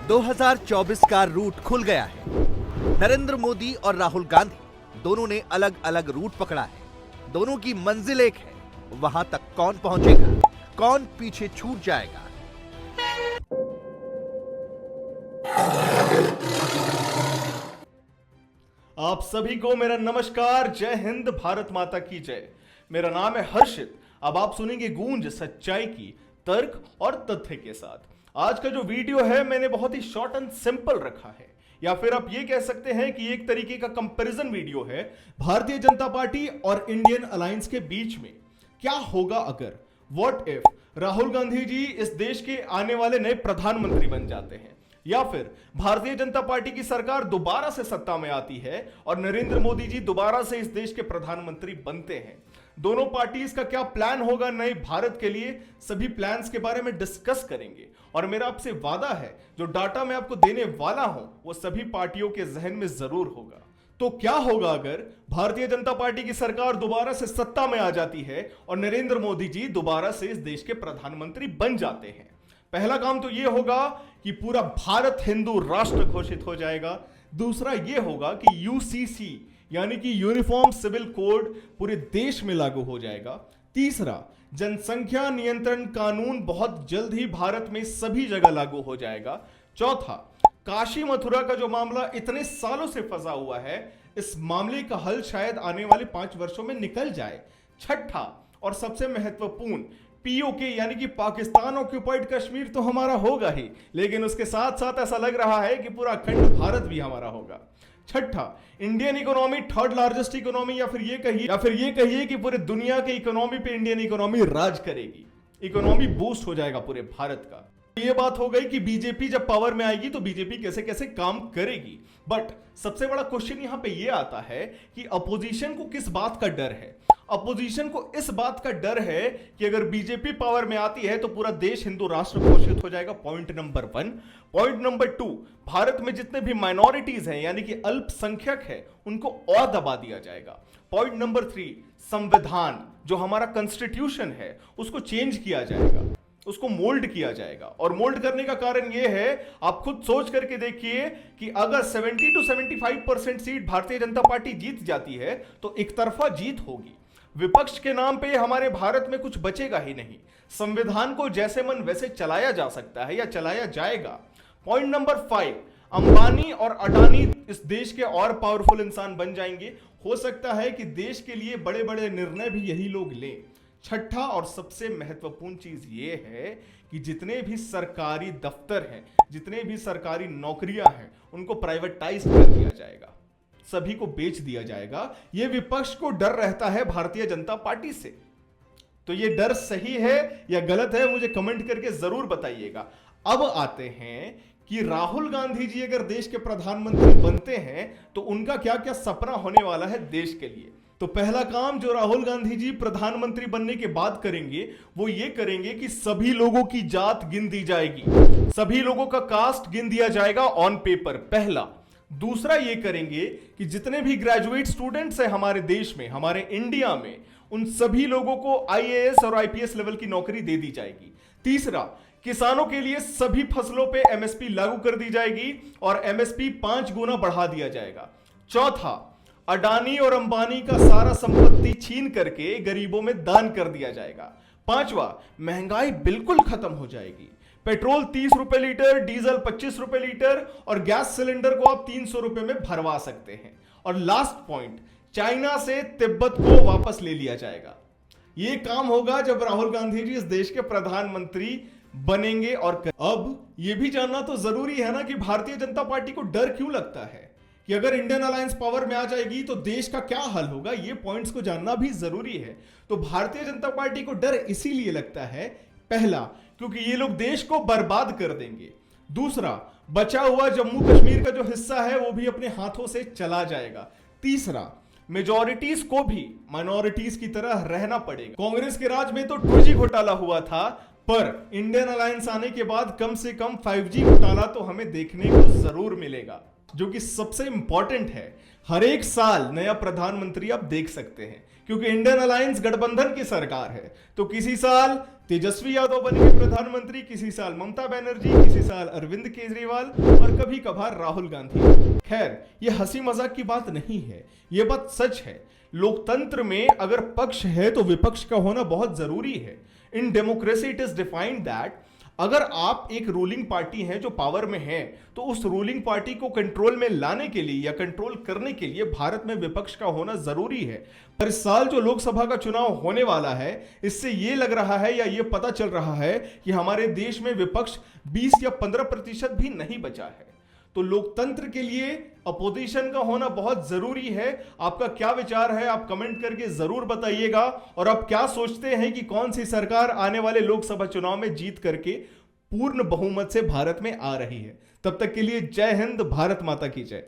2024 का रूट खुल गया है। नरेंद्र मोदी और राहुल गांधी दोनों ने अलग अलग रूट पकड़ा है। दोनों की मंजिल एक है। वहां तक कौन पहुंचेगा, कौन पीछे छूट जाएगा? आप सभी को मेरा नमस्कार। जय हिंद, भारत माता की जय। मेरा नाम है हर्षित। अब आप सुनेंगे गूंज सच्चाई की, तर्क और तथ्य के साथ। आज का जो वीडियो है मैंने बहुत ही शॉर्ट एंड सिंपल रखा है, या फिर आप ये कह सकते हैं कि एक तरीके का कंपैरिजन वीडियो है भारतीय जनता पार्टी और इंडियन अलायंस के बीच में। क्या होगा अगर, व्हाट इफ राहुल गांधी जी इस देश के आने वाले नए प्रधानमंत्री बन जाते हैं, या फिर भारतीय जनता पार्टी की सरकार दोबारा से सत्ता में आती है और नरेंद्र मोदी जी दोबारा से इस देश के प्रधानमंत्री बनते हैं। दोनों पार्टीज का क्या प्लान होगा नए भारत के लिए, सभी प्लान्स के बारे में डिस्कस करेंगे। और मेरा आपसे वादा है, जो डाटा मैं आपको देने वाला हूं वो सभी पार्टियों के जहन में जरूर होगा। तो क्या होगा अगर भारतीय जनता पार्टी की सरकार दोबारा से सत्ता में आ जाती है और नरेंद्र मोदी जी दोबारा से इस देश के प्रधानमंत्री बन जाते हैं? पहला काम तो यह होगा कि पूरा भारत हिंदू राष्ट्र घोषित हो जाएगा। दूसरा यह होगा कि यूसीसी यानी कि यूनिफॉर्म सिविल कोड पूरे देश में लागू हो जाएगा। तीसरा, जनसंख्या नियंत्रण कानून बहुत जल्द ही भारत में सभी जगह लागू हो जाएगा। चौथा, काशी मथुरा का जो मामला इतने सालों से फंसा हुआ है, इस मामले का हल शायद आने वाले 5 वर्षों में निकल जाए। छठा और सबसे महत्वपूर्ण, पीओके यानी कि पाकिस्तान ऑक्युपाइड कश्मीर तो हमारा होगा ही, लेकिन उसके साथ साथ ऐसा लग रहा है कि पूरा अखंड भारत भी हमारा होगा। छठा, Indian economy third largest economy, या फिर ये कहिए कि पूरे दुनिया के इकोनॉमी पे इंडियन इकोनॉमी राज करेगी। इकोनॉमी बूस्ट हो जाएगा पूरे भारत का। ये बात हो गई कि बीजेपी जब पावर में आएगी तो बीजेपी कैसे कैसे काम करेगी। बट सबसे बड़ा क्वेश्चन यहां पे ये आता है कि अपोजिशन को किस बात का डर है? अपोजिशन को इस बात का डर है कि अगर बीजेपी पावर में आती है तो पूरा देश हिंदू राष्ट्र घोषित हो जाएगा। Point number 1। Point number 2, Bharat में जितने भी माइनॉरिटीज हैं यानी कि अल्पसंख्यक है उनको और दबा दिया जाएगा। पॉइंट नंबर 3, संविधान जो हमारा कॉन्स्टिट्यूशन है उसको चेंज किया जाएगा, उसको मोल्ड किया जाएगा। और मोल्ड करने का कारण यह है, आप खुद सोच करके देखिए कि अगर 70 to 75% seat Bharatiya Janata party जीत जाती है तो एक तरफा जीत होगी। विपक्ष के नाम पे हमारे भारत में कुछ बचेगा ही नहीं। संविधान को जैसे मन वैसे चलाया जा सकता है या चलाया जाएगा। पॉइंट नंबर 5, अंबानी और अडानी इस देश के और पावरफुल इंसान बन जाएंगे। हो सकता है कि देश के लिए बड़े बड़े निर्णय भी यही लोग लें। छठा और सबसे महत्वपूर्ण चीज यह है कि जितने भी सरकारी दफ्तर हैं, जितने भी सरकारी नौकरियां हैं, उनको प्राइवेटाइज कर दिया जाएगा, सभी को बेच दिया जाएगा। यह विपक्ष को डर रहता है भारतीय जनता पार्टी से। तो यह डर सही है या गलत है, मुझे कमेंट करके जरूर बताइएगा। अब आते हैं कि राहुल गांधी जी अगर देश के प्रधानमंत्री बनते हैं तो उनका क्या क्या सपना होने वाला है देश के लिए। तो पहला काम जो राहुल गांधी जी प्रधानमंत्री बनने के बाद करेंगे वो ये करेंगे कि सभी लोगों की जात गिन दी जाएगी, सभी लोगों का कास्ट गिन दिया जाएगा ऑन पेपर, पहला। दूसरा ये करेंगे कि जितने भी ग्रेजुएट स्टूडेंट्स हैं हमारे देश में, हमारे इंडिया में, उन सभी लोगों को आईएएस और आईपीएस लेवल की नौकरी दे दी जाएगी। तीसरा, किसानों के लिए सभी फसलों पे एमएसपी लागू कर दी जाएगी और एमएसपी 5 गुना बढ़ा दिया जाएगा। चौथा, अडानी और अंबानी का सारा संपत्ति छीन करके गरीबों में दान कर दिया जाएगा। पांचवा, महंगाई बिल्कुल खत्म हो जाएगी। पेट्रोल 30 रुपए लीटर, डीजल 25 रुपए लीटर और गैस सिलेंडर को आप 300 रुपए में भरवा सकते हैं। और लास्ट पॉइंट, चाइना से तिब्बत को वापस ले लिया जाएगा। यह काम होगा जब राहुल गांधी जी इस देश के प्रधानमंत्री बनेंगे। और अब यह भी जानना तो जरूरी है ना कि भारतीय जनता पार्टी को डर क्यों लगता है कि अगर इंडियन अलायंस पावर में आ जाएगी तो देश का क्या हाल होगा। ये पॉइंट्स को जानना भी जरूरी है। तो भारतीय जनता पार्टी को डर इसीलिए लगता है, पहला, क्योंकि ये लोग देश को बर्बाद कर देंगे। दूसरा, बचा हुआ जम्मू कश्मीर का जो हिस्सा है वो भी अपने हाथों से चला जाएगा। तीसरा, मेजॉरिटीज को भी माइनॉरिटीज की तरह रहना पड़ेगा। कांग्रेस के राज में तो 2G घोटाला हुआ था, पर इंडियन अलायंस आने के बाद कम से कम 5G घोटाला तो हमें देखने को जरूर मिलेगा। जो कि सबसे इंपॉर्टेंट है, हर एक साल नया प्रधानमंत्री आप देख सकते हैं, क्योंकि इंडियन अलायंस गठबंधन की सरकार है। तो किसी साल तेजस्वी यादव बनेंगे प्रधानमंत्री, किसी साल ममता बनर्जी, किसी साल अरविंद केजरीवाल और कभी कभार राहुल गांधी। खैर, ये हंसी मजाक की बात नहीं है, ये बात सच है। लोकतंत्र में अगर पक्ष है तो विपक्ष का होना बहुत जरूरी है। In democracy it is defined that अगर आप एक रूलिंग पार्टी हैं जो पावर में है, तो उस रूलिंग पार्टी को कंट्रोल में लाने के लिए या कंट्रोल करने के लिए भारत में विपक्ष का होना जरूरी है। पर इस साल जो लोकसभा का चुनाव होने वाला है, इससे यह लग रहा है या यह पता चल रहा है कि हमारे देश में विपक्ष 20 या 15% भी नहीं बचा है। तो लोकतंत्र के लिए अपोजिशन का होना बहुत जरूरी है। आपका क्या विचार है, आप कमेंट करके जरूर बताइएगा। और आप क्या सोचते हैं कि कौन सी सरकार आने वाले लोकसभा चुनाव में जीत करके पूर्ण बहुमत से भारत में आ रही है। तब तक के लिए जय हिंद, भारत माता की जय।